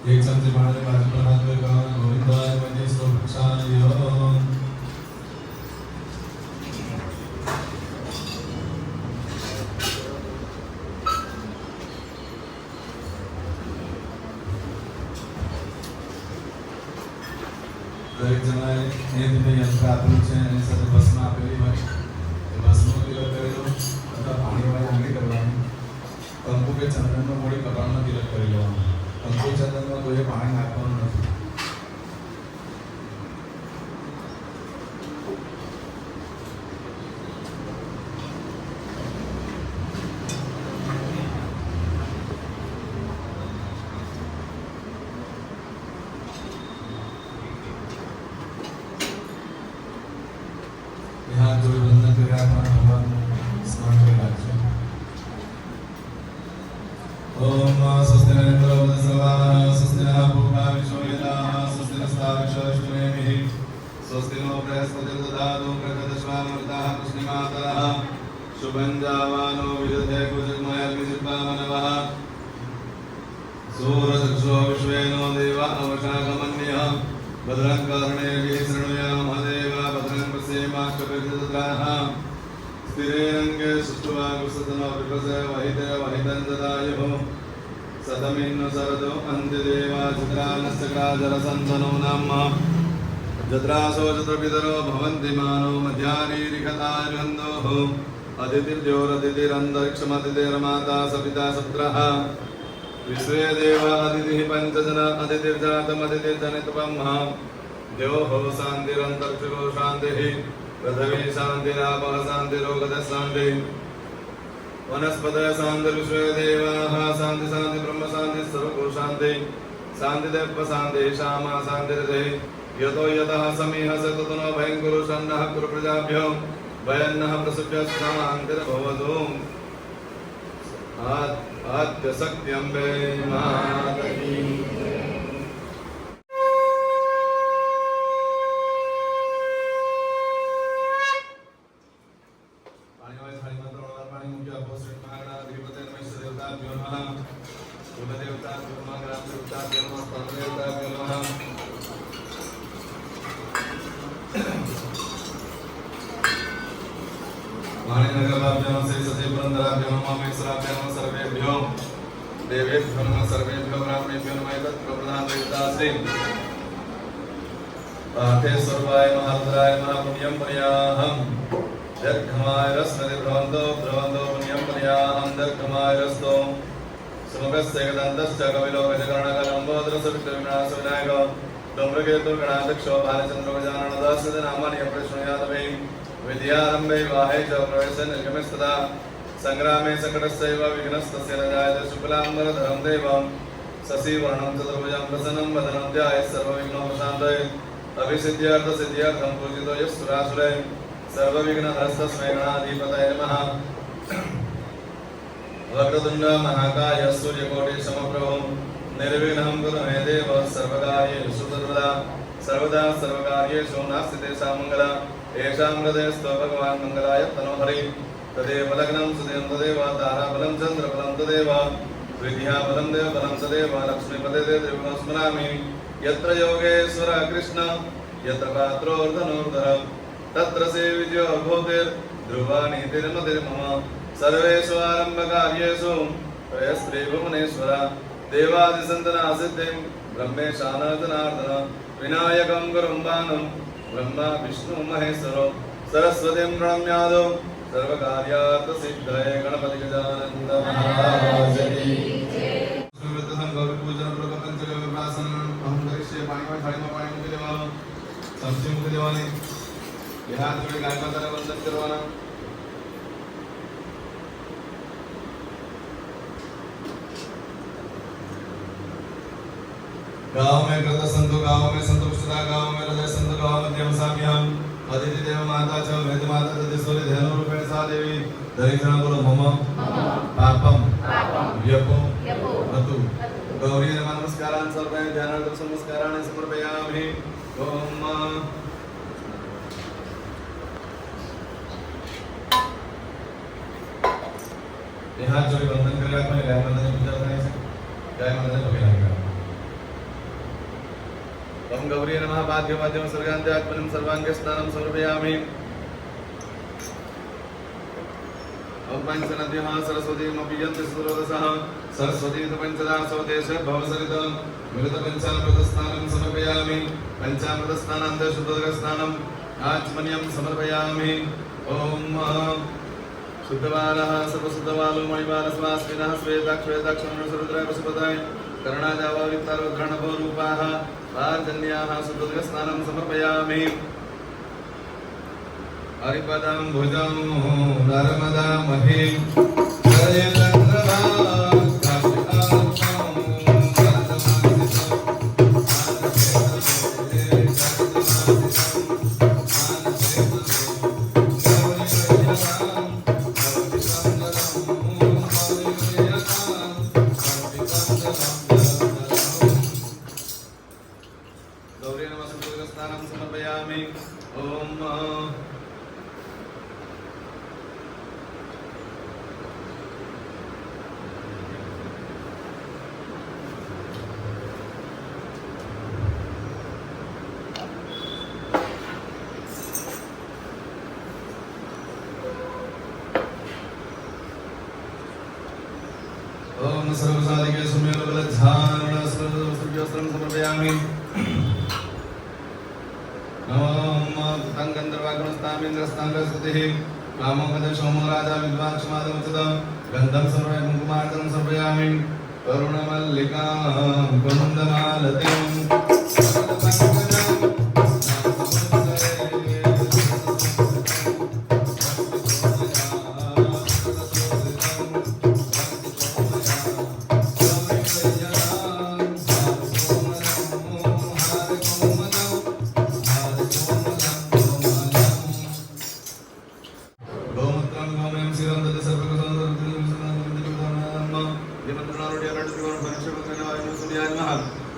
एक चमचे पाण्याने भाजी पण हातोय का गोविंदाय म्हणजे स्वपक्षाय દરેક જણાએ એ રીતે યંત્ર આપેલું છે એની સાથે ભસ્મ આપેલી હોય એ ભસ્મનો તિલક કરેલો અથવા પાણીવાળી આંગળી કરવાની કંકુ કે ચંદનનો મૂળી કપાળમાં તિલક કરી લેવાનું કંકુ ચંદનમાં કોઈએ પાણી નાખવાનું નથી हाथ जोड़े वंदन करके अपना भगवान स्मरण कर रखिए। ओम स्वस्ति न इंद्रो वसवः स्वस्ति न पूर्वा विश्ववेदाः स्वस्ति नस्ताक्षरश्चमेभिः स्वस्ति नो बृहस्पतिर्दधातु प्रकृतश्वामृताः कृष्णमातरः शुभं जावानो विदधे कुजग्मयग्निजिह्वामनवः सूरचक्षुः विश्वेनो देवा अवशाकमन्यः भद्रं कर्णेभिः शृणुयाम देव भद्रं पश्येमाक्षभिर्दधाः स्थिरेरङ्गे सुष्ठुवागुसतनो विपसे वहिते वहितं ददायुः सतमिन्नु सरदो अन्त्यदेवा चित्रानश्चक्राजरसन्धनो नाम जत्रासो चत्रपितरो भवन्ति मानो मध्यानीरिखतार्हन्दोः अदितिर्ज्योरदितिरन्तरिक्षमदितिर्माता सपिता सपुत्रः विश्वे देवा अदितिः पञ्चजन अदितिर्जातमदितिर्जनितपम्हा द्योः शान्तिरन्तरिक्षो शान्तिः पृथिवी शान्तिरापः शान्तिरोगदः शान्तिः वनस्पतयः शान्तिर्विश्वे देवाः शान्ति शान्ति ब्रह्म शान्ति सर्वको शान्ति शान्तिदेव शान्तिः श्यामा शान्तिरतिः यतो यतः समीहस ततो न भयं कुरु शन्नः कुरु प्रजाभ्यो भयन्नः प्रसुभ्यः शान्तिर्भवतु आद्यशक्त्यम्बे माता की सर्वेभ्यो देवेभ्यो नमः सर्वेभ्यो ब्राह्मणेभ्यो नमः तत्प्रप्रधानविदासे पाठे सर्वाय महारुद्राय महापुण्यं पर्याहं दीर्घमाय रस्मति भ्रवन्तो पुण्यं पर्याहं दीर्घमाय रस्तो सुमुखस्य गदन्तश्च कविलो गजकर्णकलम्बोदरसवितविनाशविनायक डोम्रकेतु गणाध्यक्षो भालचन्द्रो गजाननदास्य नामानि प्रश्नयातवे विद्यारम्भे विवाहे च प्रवेशे निर्गमस्तदा संग्रामे सकटस्यैव विघ्नस्तस्य न जायते शुक्लाम्बरधरं देवं शशिवर्णं चतुर्भुजं प्रसन्नं वदनं ध्यायेत् सर्वविघ्नोपशान्तये अभिसिद्ध्यर्थसिद्ध्यर्थं पूजितो यः सुरासुरे सर्वविघ्नहरस्तस्मै गणाधिपतये नमः वक्रतुण्ड महाकाय सूर्यकोटिसमप्रभो निर्विघ्नं कुरु मे देव सर्वकार्येषु सर्वदा सर्वकार्येषु नास्ति तेषां मङ्गला येषां हृदयस्थो भगवान् मङ्गलाय तनोहरि तदेव लग्नं सुदेव तदेव ताराबलं चन्द्रबलं तदेव विद्याबलं देवबलं तदेव लक्ष्मीपते देवं स्मरामि यत्र योगेश्वर कृष्ण यत्र पात्रोर्धनुर्धर तत्र सेविज्यो भूतिर्ध्रुवानीतिर्मतिर्मम सर्वेषु आरम्भकार्येषु प्रयस्त्रे भुवनेश्वर देवादिसन्तनासिद्धिं ब्रह्मेशानाजनार्दन विनायकं गुरुं भानुं ब्रह्मा विष्णु महेश्वरो सरस्वतीं प्रणम्यादो सर्वकार्यार्थ सिद्धये गणपति गजानन महाराज की सुवृद्धं गौरी पूजन पूर्वक पंचगव्य विभासन हम करिष्ये पाणी में थाली में पाणी मूकी देवानो चमची मूकी देवानी ये हाथ जोड़े गाय माता वंदन करवाना गाँव में कृत संतो गाँव में संतुष्टता गाँव में हृदय संत गाँव मध्यम साम्याम अदिति देव माता च वेद माता तदेश्वरी धेनु रूपेण सा देवी दरेक जन बोलो मम पापम व्यपो अतु गौरी नमः नमस्कारान् सर्वे ध्यानार्थं नमस्काराणि समर्पयामि ओम ये हाथ जोड़े वंदन करके अपने गाय माता की पूजा करें गाय माता को भी लगा गौरी नमः पाद्यवाद्यं सर्गान्त्यात्मनं सर्वाङ्गे स्नानं समर्पयामि। ओम पंचनद्यः सरस्वतीमपि यन्ति सुरोदसः सरस्वती पंचदा स्वदेश भवसरित मृतपञ्चामृतस्नानं समर्पयामि। पञ्चामृतस्नानान्ते शुद्धोदकस्नानम् आचमनीयं समर्पयामि। ओम शुद्धबालः सर्वशुद्धबालो मणिबालस्वास्मिनः श्वेताक्षरद्राय पशुपताय कर्णाजावारितारुद्रणभोरूपाः पार्जन्याः शुद्धोदकस्नानं समर्पयामि। हरिपदं भुजं नर्मदा महीं जयचन्द्रमा गौरी नमः स्नानं समर्पयामि। ओम ओम सर्वसाधिके सुमेरुबलध्यानवस्त्रं समर्पयामि। नमो ततं गन्धर्वागुणस्तामिन्द्रस्ताङ्गस्पतिः कामोपदेशोमो राजा विद्वान् क्षमादमुचितं गन्धं समर्पयामि कुङ्कुमार्चनं समर्पयामि। करुणमल्लिकां कुन्दमालतीं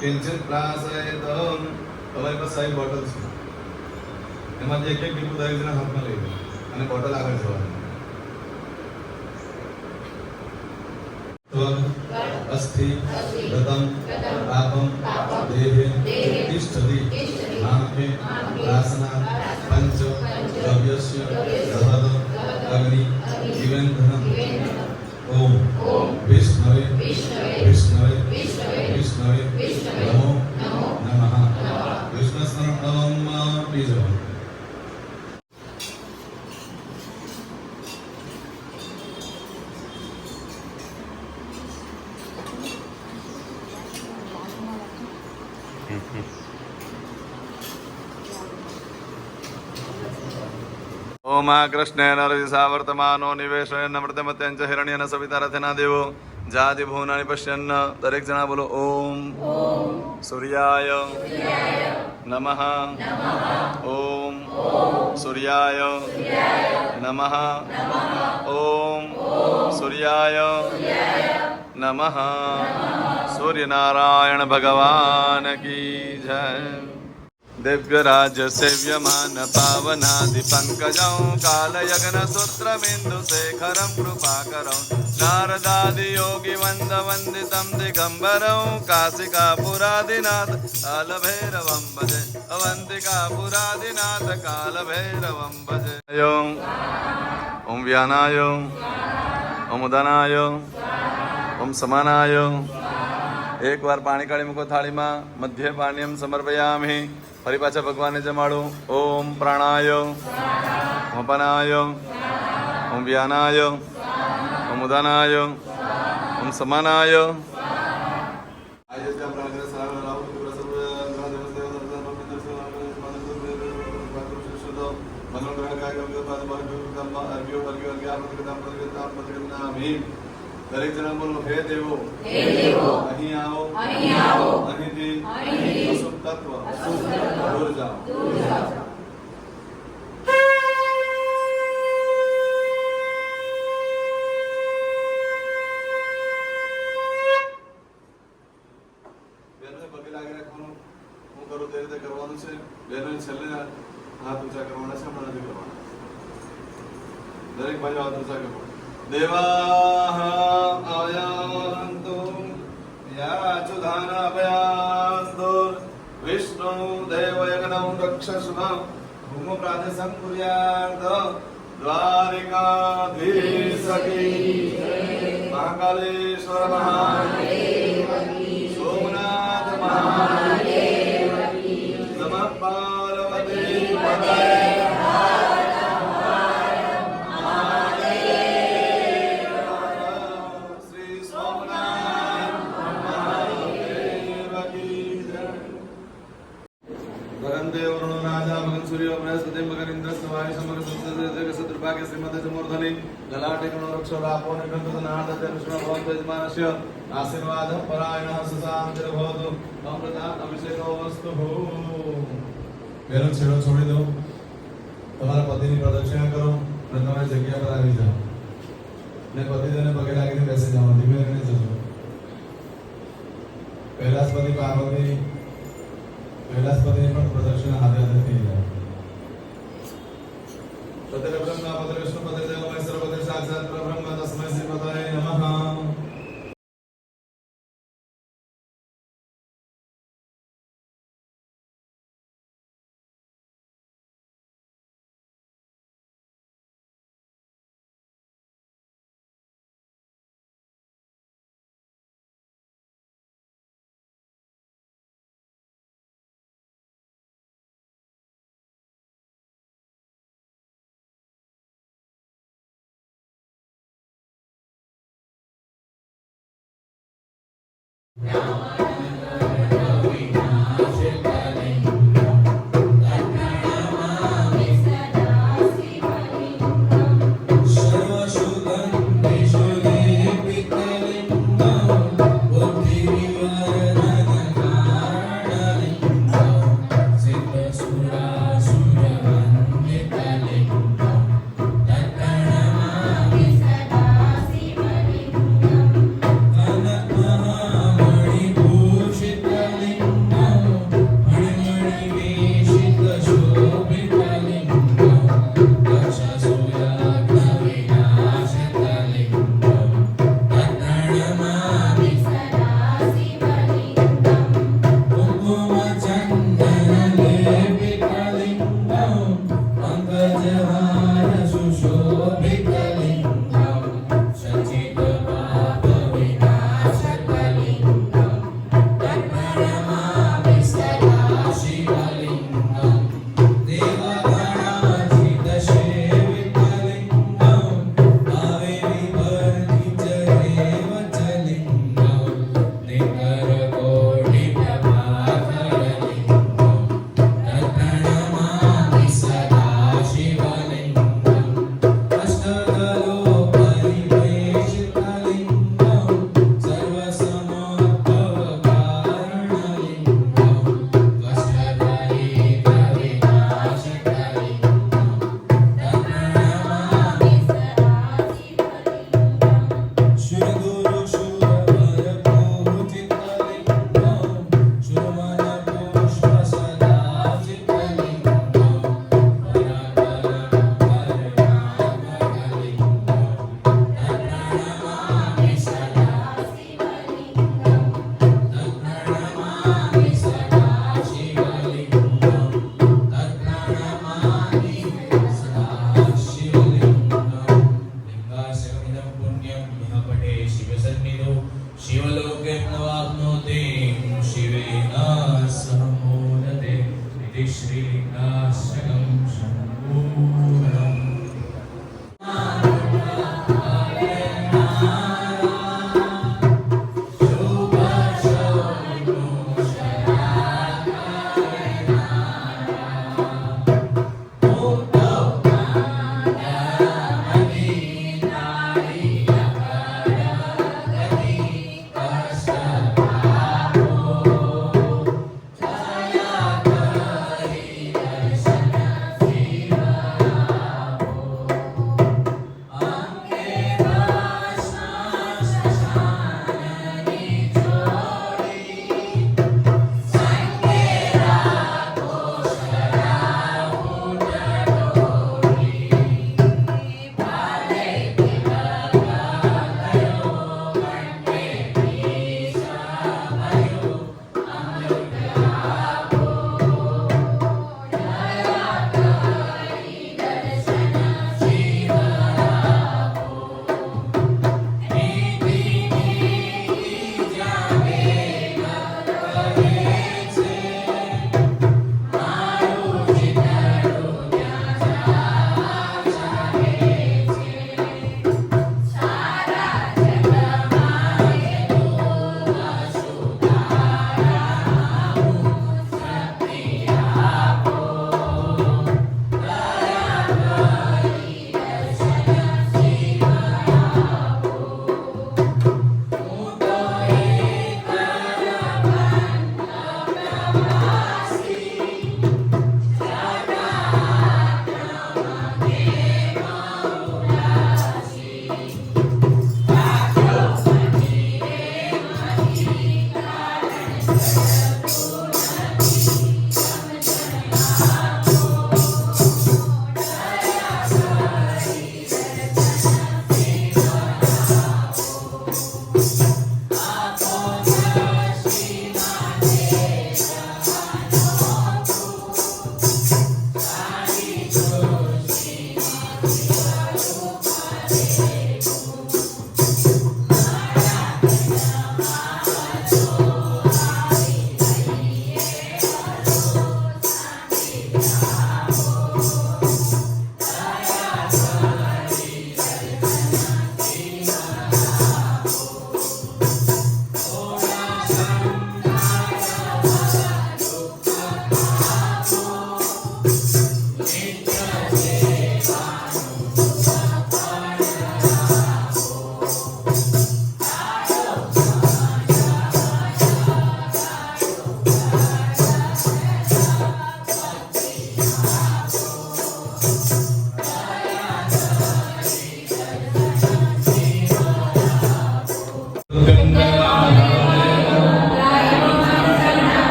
किंचित प्रासयितम। हमारे पास 6 બોટલ્સ છે, એમાંથી એક ટીપું દરેક જણા હાથમાં લઈ લો અને બોટલ આગળ જવાની। અસ્થિ ગતમ પાપમ દેહે તિષ્ઠતિ નામકે વાસના પંચ દ્રવ્યસ્ય દહદ અગ્નિ જીવેન્દ્રમ। ओम विष्णवे विष्णवे विष्णवे नमो नमः। विष्णु स्मरणम बीजो। ओम कृष्णेन रजसा वर्तमानो निवेशयन् अमृतमत्यं च हिरण्येन सविता रथना देवो जाति भुवनानि पश्यन्। दरेक जना बोलो ओम सूर्याय नमः। ओम सूर्याय नमः। ओम सूर्याय नमः। सूर्य नारायण भगवान की जय। दिव्यराज सेव्यमान पावनादि पंकजं कालयगन सूत्रमिंदु शेखरं कृपाकरं नारदादि योगी वंद वंदितं दिगंबरं काशिकापुरादिनाथ कालभैरवं भजे। अवंतिकापुरादिनाथ कालभैरवं भजे। ओम व्यानाय ओम उदनाय ओम समानाय। एक बार पाणी काढी मूको थाळी में मध्य पाण्यम समर्पयामि। फरी पाछा भगवान ने जमाड़ू। ओम प्राणाय ओम अपानाय ओम व्यानाय ओम उदानाय ओम समानाय। દરેક જણા બોલો હે દેવો અહીં આવો અહીંથી અશુભ તત્વ દૂર જાઓ। બેનોએ પગે લાગી રાખવાનું। હું કરું તે રીતે કરવાનું છે। બેનોએ છેલ્લે હાથ ઊંચા કરવાના છે, હમણાં નથી કરવાના। દરેક ભાઈઓ હાથ ઊંચા કરો। देवाः आयान्तु याचुधानाभयान्तु विष्णु रक्षशुभं भूमो प्रादेशं कुर्यात् द्वारिकाधीश की महाकालेश्वर महादेव की सोमनाथ महादेव की नमः पार्वती पतये सूर्य बृहस्पति मकर इंद्र सवाय समर दुर्भाग्य श्रीमद समूर्धनि ललाटे कणोरक्ष रापो निकंत नाद जनुष्ण भवन्तु यजमानस्य आशीर्वाद परायणः सुशांतिर भवतु अमृता अभिषेको वस्तु हो પેલો છેડો છોડી દો તમારા પતિની પ્રદક્ષિણા કરો અને તમારી જગ્યા પર આવી જાઓ ને પતિદેવને પગે લાગીને બેસી જાઓ ધીમે ધીમે જજો કૈલાસપતિ પાર્વતી કૈલાસપતિની પણ પ્રદક્ષિણા હાથે હાથે થઈ જાય पते ब्रह्मा पते विष्णु पते देव महेश्वर पते साक्षात् परब्रह्म तस्मै श्री पतये नमः Murti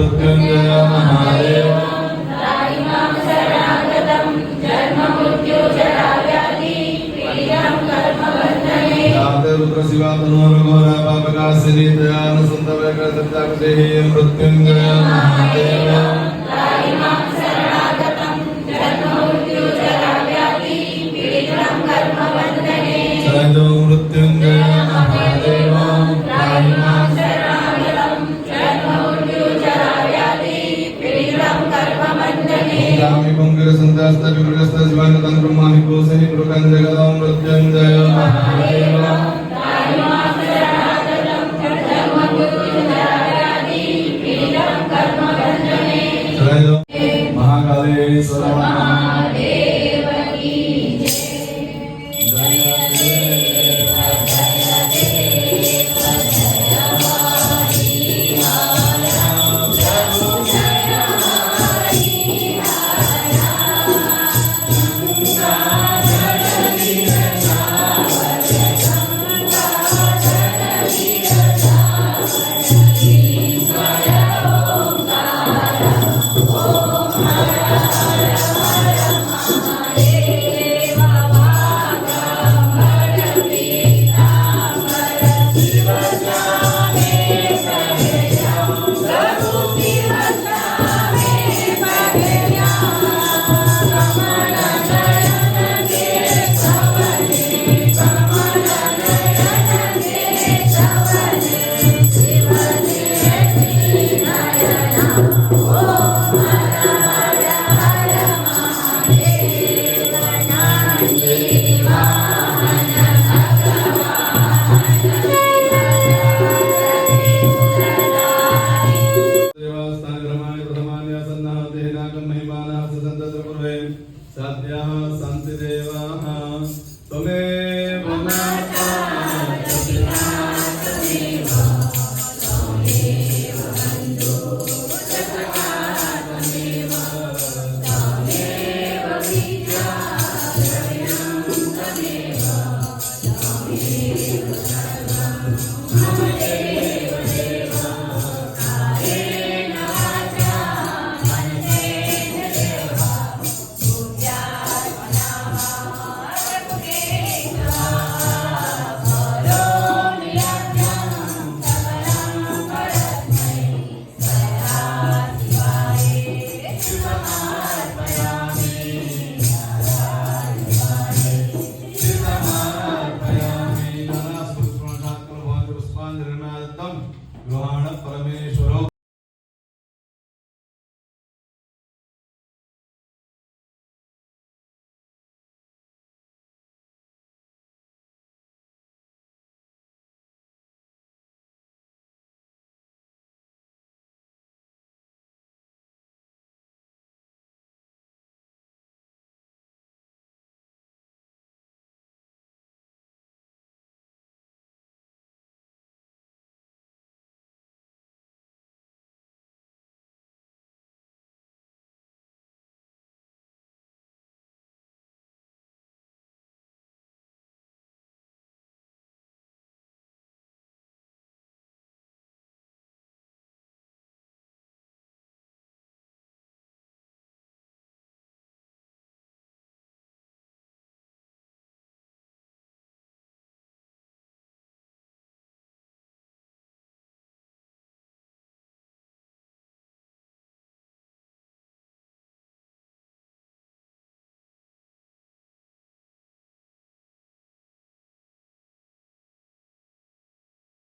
मृत्युंजय महादेव मृत्युंजय महादेव मृत्युंजय महादेव महाकालेश्वर महादेव की जय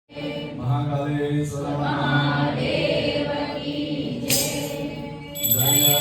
महाकालेश्वर महादेव की जय।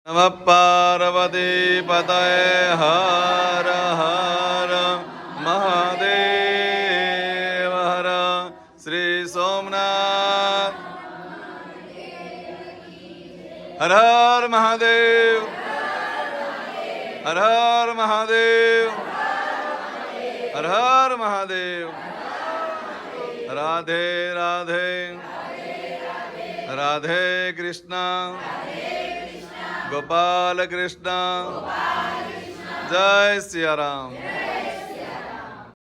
नमः पार्वती पतये हर हर महादेव हर श्री सोमनाथ हर हर महादेव हर हर महादेव हर हर महादेव राधे राधे राधे कृष्ण गोपाल कृष्ण जय सिया राम।